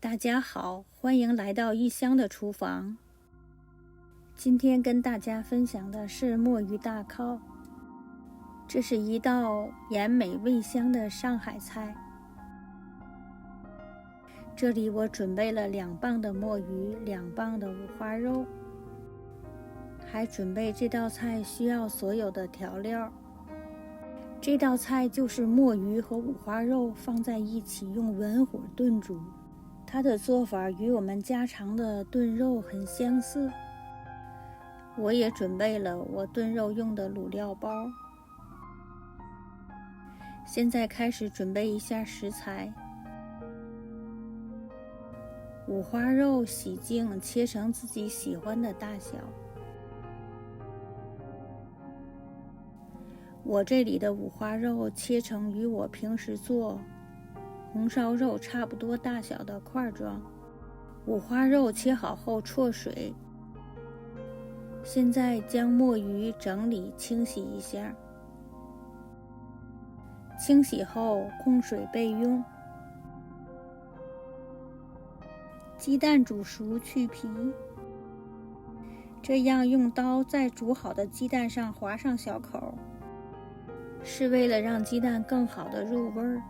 大家好，欢迎来到异乡的厨房。今天跟大家分享的是墨鱼大烤，这是一道盐美味香的上海菜。这里我准备了2磅的墨鱼，2磅的五花肉，还准备这道菜需要所有的调料。这道菜就是墨鱼和五花肉放在一起用文火炖煮，它的做法与我们家常的炖肉很相似。我也准备了我炖肉用的卤料包。现在开始准备一下食材。五花肉洗净，切成自己喜欢的大小。我这里的五花肉切成与我平时做红烧肉差不多大小的块状。五花肉切好后焯水。现在将墨鱼整理清洗一下，清洗后控水备用。鸡蛋煮熟去皮，这样用刀在煮好的鸡蛋上划上小口，是为了让鸡蛋更好的入味儿。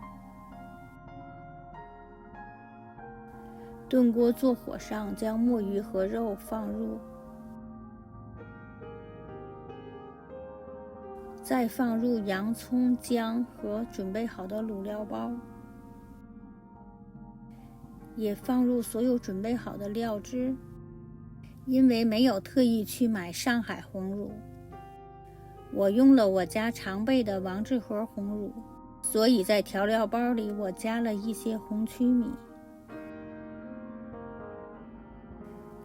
炖锅坐火上，将墨鱼和肉放入，再放入洋葱、姜和准备好的卤料包，也放入所有准备好的料汁。因为没有特意去买上海红乳，我用了我家常备的王致和红乳，所以在调料包里我加了一些红曲米。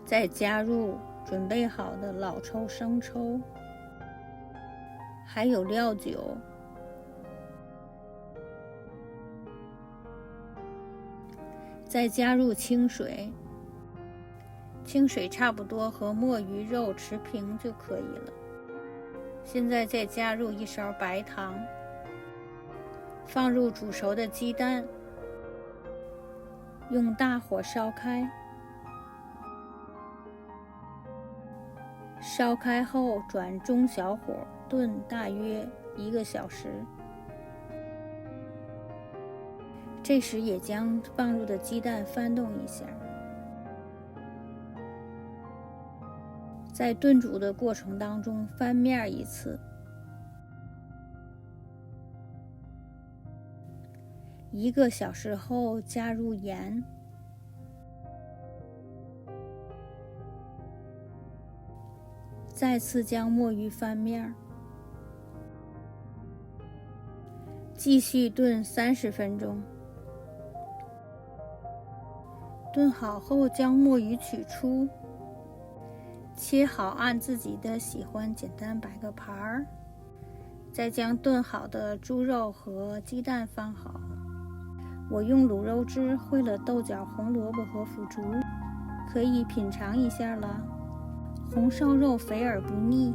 再加入准备好的老抽、生抽，还有料酒，再加入清水，清水差不多和墨鱼肉持平就可以了。现在再加入1勺白糖，放入煮熟的鸡蛋，用大火烧开。烧开后转中小火炖大约1个小时。这时也将放入的鸡蛋翻动一下。在炖煮的过程当中翻面1次。1个小时后加入盐。再次将墨鱼翻面，继续炖30分钟。炖好后将墨鱼取出，切好按自己的喜欢简单摆个盘儿，再将炖好的猪肉和鸡蛋放好。我用卤肉汁烩了豆角、红萝卜和腐竹，可以品尝一下了。红烧肉肥而不腻，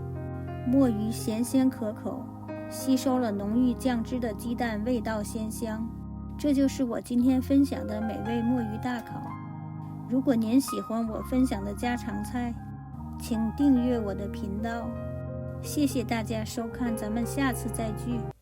墨鱼咸鲜可口，吸收了浓郁酱汁的鸡蛋味道鲜香。这就是我今天分享的美味墨鱼大烤。如果您喜欢我分享的家常菜，请订阅我的频道。谢谢大家收看，咱们下次再聚。